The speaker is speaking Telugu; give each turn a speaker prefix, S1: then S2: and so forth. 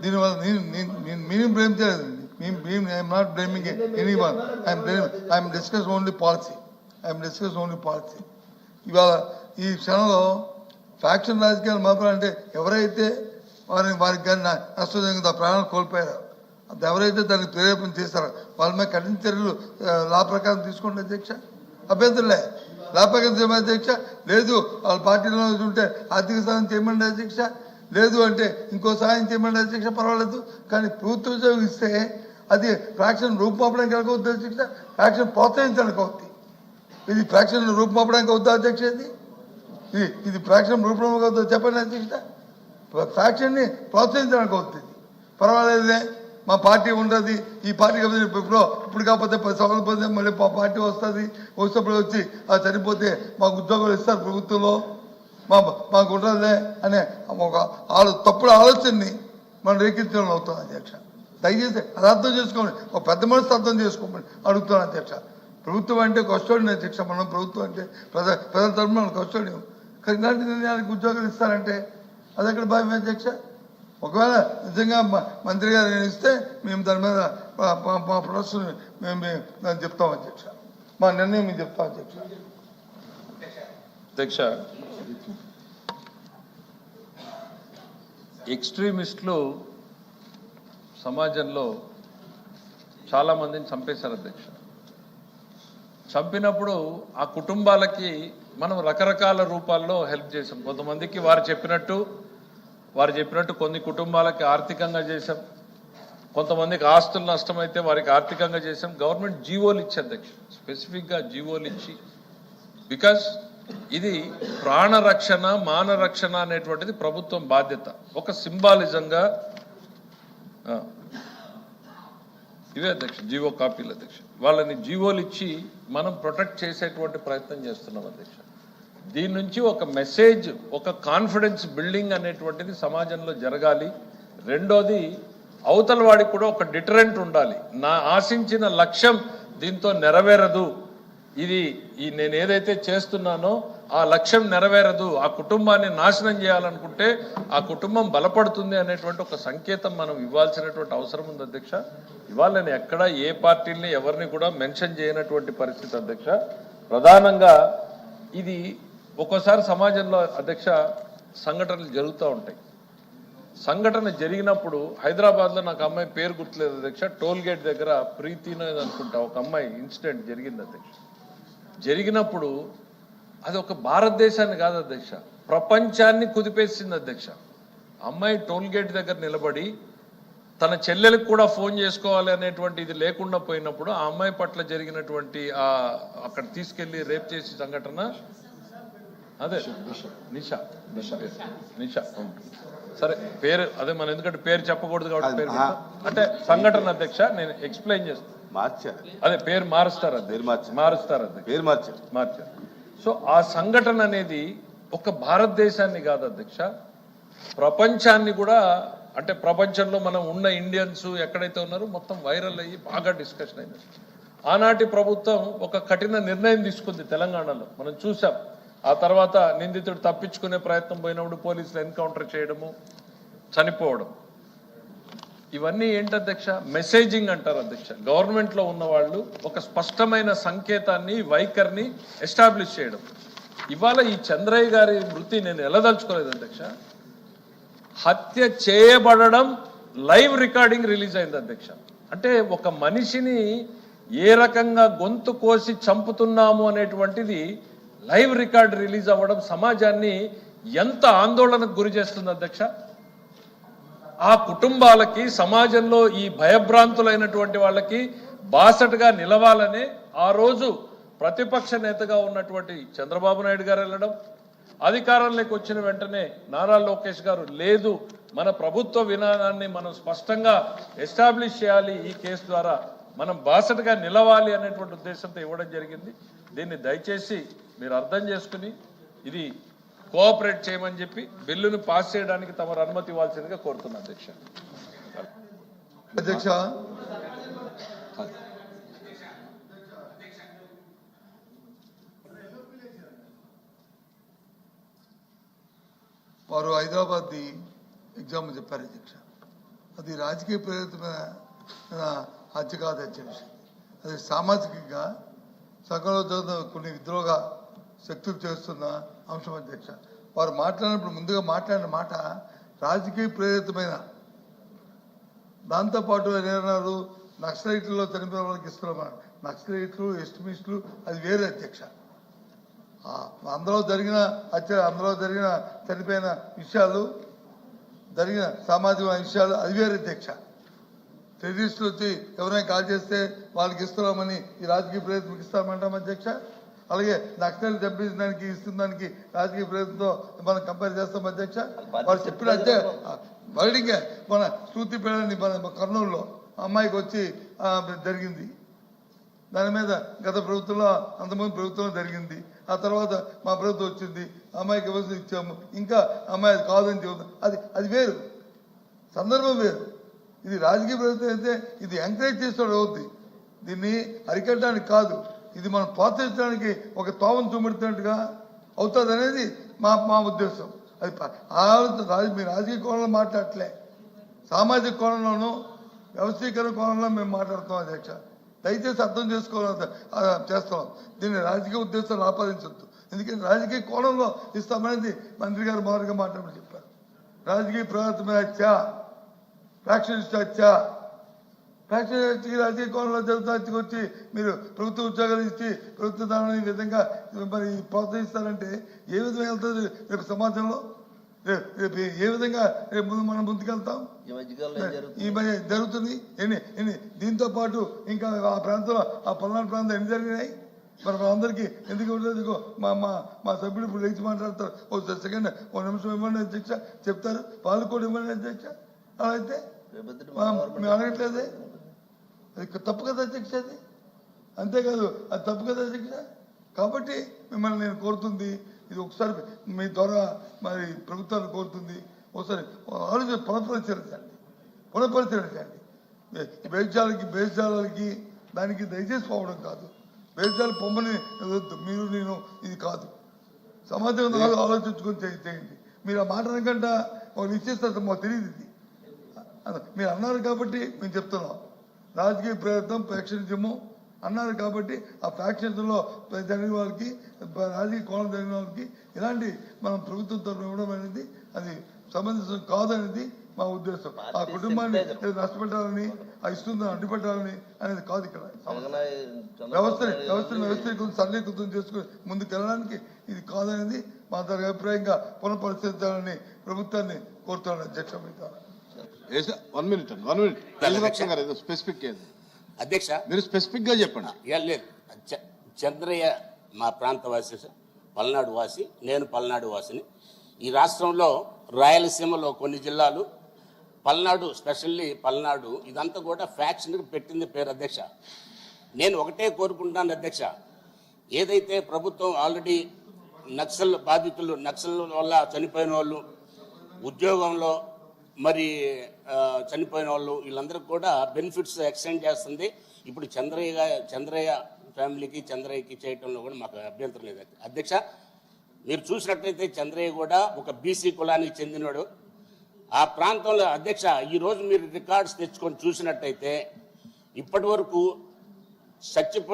S1: దీనివల్ల నేను బ్లేమ్ చేయలేదండి. I'm not blaming any one. I'm discuss only policy. ఇవాళ ఈ క్షణంలో ఫ్యాక్షన్ రాజకీయాలు మాత్రం ఎవరైతే వారికి కానీ నష్టం జరిగిందో ప్రాణాలు కోల్పోయారో, అది ఎవరైతే దానికి ప్రేరేపణ చేస్తారో వాళ్ళ మీద కఠిన చర్యలు లా ప్రకారం తీసుకోండి అధ్యక్ష. అభ్యంతరలే. లా ప్రకారం చేయమని అధ్యక్ష. లేదు వాళ్ళ పార్టీలో ఉంటే ఆర్థిక సాయం చేయమండి అధ్యక్ష. లేదు అంటే ఇంకో సాయం చేయమండి అధ్యక్ష, పర్వాలేదు. కానీ ప్రభుత్వ ఉద్యోగం ఇస్తే అది ఫ్యాక్షన్ రూపుమాపడానికి వెళ్ళకవుద్ది అధ్యక్ష, ఫ్యాక్షన్ ప్రోత్సహించడానికి అవుద్ది. ఇది ఫ్యాక్షన్ రూపుమాపడానికి అవుద్దా అధ్యక్ష? ఇది ఫ్యాక్షన్ రూపంగా అవుతుందో చెప్పండి అధ్యక్ష. ఫ్యాక్షన్ని ప్రోత్సహించడానికి అవుతుంది. పర్వాలేదులే, మా పార్టీ ఉంటుంది, ఈ పార్టీ ఇప్పుడు కాకపోతే 10 సంవత్సరాలు పోతే మళ్ళీ మా పార్టీ వస్తుంది, వచ్చినప్పుడు వచ్చి చనిపోతే మాకు ఉద్యోగాలు ఇస్తారు ప్రభుత్వంలో, మాకు ఉంటుందిలే అనే ఒక తప్పుడు ఆలోచనని మనం రేకెత్తించడం అవుతుంది అధ్యక్ష. దయచేసి అది అర్థం చేసుకోండి, ఒక పెద్ద మనసు అర్థం చేసుకోమని అడుగుతున్నాను అధ్యక్ష. ప్రభుత్వం అంటే కష్టపడిన అధ్యక్ష, మనం ప్రభుత్వం అంటే ప్రజల తరఫున మనం కష్టపడి కానీ ఇలాంటి నిర్ణయానికి ఉద్యోగాలు ఇస్తారంటే అది ఎక్కడ భయం అధ్యక్ష? ఒకవేళ నిజంగా మంత్రి గారు ఇస్తే మేము దాని మీద మా ప్రొడక్షన్ మేము చెప్తాం అధ్యక్ష, మా నిర్ణయం మేము చెప్తాం అధ్యక్ష.
S2: అధ్యక్ష, ఎక్స్ట్రీమిస్టులు సమాజంలో చాలామందిని చంపేశారు అధ్యక్ష. చంపినప్పుడు ఆ కుటుంబాలకి మనం రకరకాల రూపాల్లో హెల్ప్ చేసాం. కొంతమందికి వారు చెప్పినట్టు కొన్ని కుటుంబాలకి ఆర్థికంగా చేశాం, కొంతమందికి ఆస్తులు నష్టమైతే వారికి ఆర్థికంగా చేశాం. గవర్నమెంట్ జీవోలు ఇచ్చి అధ్యక్ష, స్పెసిఫిక్గా జీవోలు ఇచ్చి, బికాస్ ఇది ప్రాణరక్షణ మానరక్షణ అనేటువంటిది ప్రభుత్వం బాధ్యత. ఒక సింబాలిజంగా ఇవే అధ్యక్ష జీవో కాపీలు అధ్యక్ష. వాళ్ళని జీవోలు ఇచ్చి మనం ప్రొటెక్ట్ చేసేటువంటి ప్రయత్నం చేస్తున్నాం అధ్యక్ష. దీని నుంచి ఒక మెసేజ్, ఒక కాన్ఫిడెన్స్ బిల్డింగ్ అనేటువంటిది సమాజంలో జరగాలి. రెండోది, అవతల వాడికి కూడా ఒక డిటరెంట్ ఉండాలి. నా ఆశించిన లక్ష్యం దీంతో నెరవేరదు, నేను ఏదైతే చేస్తున్నానో ఆ లక్ష్యం నెరవేరదు, ఆ కుటుంబాన్ని నాశనం చేయాలనుకుంటే ఆ కుటుంబం బలపడుతుంది అనేటువంటి ఒక సంకేతం మనం ఇవ్వాల్సినటువంటి అవసరం ఉంది అధ్యక్ష. ఇవాళ నేను ఎక్కడ ఏ పార్టీని ఎవరిని కూడా మెన్షన్ చేయనటువంటి పరిస్థితి అధ్యక్ష. ప్రధానంగా ఇది ఒక్కోసారి సమాజంలో అధ్యక్ష సంఘటనలు జరుగుతూ ఉంటాయి. సంఘటన జరిగినప్పుడు హైదరాబాద్లో నాకు అమ్మాయి పేరు గుర్తులేదు అధ్యక్ష, టోల్ గేట్ దగ్గర ప్రీతినో అనుకుంటా ఒక అమ్మాయి ఇన్సిడెంట్ జరిగింది అధ్యక్ష. జరిగినప్పుడు అది ఒక భారతదేశాన్ని కాదు అధ్యక్ష, ప్రపంచాన్ని కుదిపేసింది అధ్యక్ష. అమ్మాయి టోల్ గేట్ దగ్గర నిలబడి తన చెల్లెలకు కూడా ఫోన్ చేసుకోవాలి అనేటువంటి ఇది లేకుండా పోయినప్పుడు ఆ అమ్మాయి పట్ల జరిగినటువంటి అక్కడ తీసుకెళ్లి రేప్ చేసే సంఘటన అదే నిషా సరే పేరు అదే మనం ఎందుకంటే పేరు చెప్పకూడదు కాబట్టి పేరు అంటే సంఘటన అధ్యక్ష నేను ఎక్స్ప్లెయిన్ చేస్తాను. అదే పేరు మారుస్తారు మార్చారు. సో ఆ సంఘటన అనేది ఒక భారతదేశాన్ని కాదు అధ్యక్ష, ప్రపంచాన్ని కూడా, అంటే ప్రపంచంలో మనం ఉన్న ఇండియన్స్ ఎక్కడైతే ఉన్నారో మొత్తం వైరల్ అయ్యి బాగా డిస్కషన్ అయింది. ఆనాటి ప్రభుత్వం ఒక కఠిన నిర్ణయం తీసుకుంది తెలంగాణలో, మనం చూసాం. ఆ తర్వాత నిందితుడు తప్పించుకునే ప్రయత్నం పోయినప్పుడు పోలీసులు ఎన్కౌంటర్ చేయడము, చనిపోవడం, ఇవన్నీ ఏంటి అధ్యక్ష? మెసేజింగ్ అంటారు అధ్యక్ష. గవర్నమెంట్లో ఉన్న వాళ్ళు ఒక స్పష్టమైన సంకేతాన్ని, వైఖరిని ఎస్టాబ్లిష్ చేయడం. ఇవాళ ఈ చంద్రయ్య గారి మృతి నేను ఎలదలుచుకోలేదు అధ్యక్ష. హత్య చేయబడడం లైవ్ రికార్డింగ్ రిలీజ్ అయింది అధ్యక్ష. అంటే ఒక మనిషిని ఏ రకంగా గొంతు కోసి చంపుతున్నాము అనేటువంటిది లైవ్ రికార్డ్ రిలీజ్ అవ్వడం సమాజాన్ని ఎంత ఆందోళనకు గురి చేస్తుంది అధ్యక్ష. ఆ కుటుంబాలకి, సమాజంలో ఈ భయభ్రాంతులైనటువంటి వాళ్ళకి బాసటగా నిలవాలనే ఆ రోజు ప్రతిపక్ష నేతగా ఉన్నటువంటి చంద్రబాబు నాయుడు గారు వెళ్ళడం, అధికారంలోకి వచ్చిన వెంటనే నారా లోకేష్ గారు లేదు, మన ప్రభుత్వ విధానాన్ని మనం స్పష్టంగా ఎస్టాబ్లిష్ చేయాలి, ఈ కేసు ద్వారా మనం బాసటగా నిలవాలి అనేటువంటి ఉద్దేశంతో ఇవ్వడం జరిగింది. దీన్ని దయచేసి మీరు అర్థం చేసుకుని ఇది కోఆపరేట్ చేయమని చెప్పి బిల్లును పాస్ చేయడానికి తమరు అనుమతి ఇవ్వాల్సిందిగా కోరుతున్నా అధ్యక్ష.
S1: వారు హైదరాబాద్ ఎగ్జామ్ చెప్పారు అధ్యక్ష. అది రాజకీయ ప్రేరితమైన హత్య కాదు అధ్యక్ష. అది సామాజికంగా సగంలో జరుగుతున్న కొన్ని విద్రోహ శక్తులు చేస్తున్న అంశం అధ్యక్ష. వారు మాట్లాడినప్పుడు ముందుగా మాట్లాడిన మాట రాజకీయ ప్రేరితమైన, దాంతోపాటు ఏమన్నారు, నక్సలైట్లలో చనిపోయిన వాళ్ళకి ఇస్తున్నామన్నారు. నక్సలైట్లు, ఎస్టిమిస్టులు అది వేరే అధ్యక్ష. అందులో జరిగిన హత్య, అందులో జరిగిన చనిపోయిన విషయాలు, జరిగిన సామాజిక విషయాలు అది వేరే అధ్యక్ష. టెర్రరిస్టులు వచ్చి ఎవరైనా కాల్ చేస్తే వాళ్ళకి ఇస్తున్నామని ఈ రాజకీయ ప్రయత్నం ఇస్తామంటాం అధ్యక్ష. అలాగే నక్సల్ చంపించడానికి ఇస్తుందానికి రాజకీయ ప్రయత్నంతో మనం కంపేర్ చేస్తాం అధ్యక్ష. వాళ్ళు చెప్పిన వర్డింగే మన శృతి పేడని మన కర్నూలులో అమ్మాయికి వచ్చి జరిగింది. దాని మీద గత ప్రభుత్వంలో, అంతకుముందు ప్రభుత్వంలో జరిగింది. ఆ తర్వాత మా ప్రభుత్వం వచ్చింది, అమ్మాయికి ఇవ్వాల్సి ఇచ్చాము, ఇంకా అమ్మాయి కాదని చెబుతాం. అది వేరు, సందర్భం వేరు. ఇది రాజకీయ ప్రభుత్వం అయితే ఇది ఎంకరేజ్ చేసేవాడు అవుద్ది. దీన్ని అరికట్టడానికి కాదు, ఇది మనం ప్రోత్సహించడానికి ఒక తోవను చూపెడుతున్నట్టుగా అవుతుంది అనేది మా ఉద్దేశం. అది మీ రాజకీయ కోణంలో మాట్లాడట్లే, సామాజిక కోణంలోనూ వ్యవస్థీకరణ కోణంలో మేము మాట్లాడుతాం అధ్యక్ష. దయచేసి అర్థం చేసుకోవాలని చేస్తున్నాం. దీన్ని రాజకీయ ఉద్దేశాలు ఆపాదించద్దు. ఎందుకంటే రాజకీయ కోణంలో ఇస్తామనేది మంత్రి గారు మామూలుగా మాట్లాడమని చెప్పారు. రాజకీయ ప్రవర్తన హత్య, ఫ్యాక్షనిస్ట్ హత్య, ఫ్యాక్షన్ రాజకీయ కోణంలో జరుగుతా వచ్చి మీరు ప్రభుత్వ ఉద్యోగాలు ఇచ్చి ప్రభుత్వ దాని విధంగా మరి ప్రోత్సహిస్తారంటే ఏ విధంగా వెళ్తుంది రేపు సమాజంలో? రేపు ఏ విధంగా రేపు మనం ముందుకెళ్తాం? ఈ మధ్య జరుగుతుంది ఎన్ని దీంతో పాటు ఇంకా ఆ ప్రాంతంలో, ఆ పల్నాడు ప్రాంతం ఎన్ని జరిగినాయి మరి అందరికీ ఎందుకు ఇవ్వలేదు? మా సభ్యులు ఇప్పుడు లేచి మాట్లాడతారు, ఓ సెకండ్ ఓ నిమిషం ఇవ్వండి అధ్యక్ష చెప్తారు, వాళ్ళు కూడా ఇవ్వండి అధ్యక్ష. అలా అయితే మేము అడగట్లేదే, అది తప్పు కదా అధ్యక్ష. అది అంతేకాదు, అది తప్పు కదా అధ్యక్ష. కాబట్టి మిమ్మల్ని నేను కోరుతుంది, ఇది ఒకసారి మీ ద్వారా మరి ప్రభుత్వాన్ని కోరుతుంది, ఒకసారి ఆలోచన పునఃపరిశీలించండి. బేజాలకి దానికి దయచేసి పోవడం కాదు, బేజాలు పొమ్మని వద్దు. మీరు నేను ఇది కాదు, సమాజం ఆలోచించుకొని చేయండి. మీరు ఆ మాట అనకంటే ఒక నిశ్చేస్తారు, మాకు తెలియదు. ఇది మీరు అన్నారు కాబట్టి మేము చెప్తున్నాం. రాజకీయ ప్రయత్నం ఫ్యాక్షనిజము అన్నారు కాబట్టి ఆ ఫ్యాక్షన్లో జరిగిన వాళ్ళకి, రాజకీయ కోణం జరిగిన వాళ్ళకి ఇలాంటి మనం ప్రభుత్వం తరఫున ఇవ్వడం అనేది అది సంబంధించిన కాదనేది మా ఉద్దేశం. ఆ కుటుంబాన్ని నష్టపెట్టాలని, ఆ ఇస్తుందని అడ్డుపెట్టాలని అనేది కాదు. ఇక్కడ వ్యవస్థీకృతం సరళీకృతం చేసుకుని ముందుకు వెళ్ళడానికి ఇది కాదనేది మా తరగతి అభిప్రాయంగా పునఃపరిశీలించాలని ప్రభుత్వాన్ని కోరుతాను అధ్యక్ష.
S3: స్పెసిఫిక్
S4: అధ్యక్ష,
S3: మీరు స్పెసిఫిక్ గా చెప్పండి.
S4: లేదు, చంద్రయ్య మా ప్రాంతవాసి, పల్నాడు వాసి, నేను పల్నాడు వాసిని. ఈ రాష్ట్రంలో రాయలసీమలో కొన్ని జిల్లాలు, పల్నాడు స్పెషల్లీ పల్నాడు, ఇదంతా కూడా ఫ్యాక్షన్కి పెట్టింది పేరు అధ్యక్ష. నేను ఒకటే కోరుకుంటాను అధ్యక్ష, ఏదైతే ప్రభుత్వం ఆల్రెడీ నక్సల్ బాధితులు, నక్సల్ వల్ల చనిపోయిన వాళ్ళు, ఉద్యోగంలో మరి చనిపోయిన వాళ్ళు, వీళ్ళందరికీ కూడా బెనిఫిట్స్ ఎక్స్టెండ్ చేస్తుంది. ఇప్పుడు చంద్రయ్య ఫ్యామిలీకి, చంద్రయ్యకి చేయటంలో కూడా మాకు అభ్యంతరం లేదు అధ్యక్ష. మీరు చూసినట్లయితే చంద్రయ్య కూడా ఒక బీసీ కులానికి చెందినవాడు. ఆ ప్రాంతంలో అధ్యక్ష ఈరోజు మీరు రికార్డ్స్ తెచ్చుకొని చూసినట్టయితే ఇప్పటి వరకు చచ్చిపోయి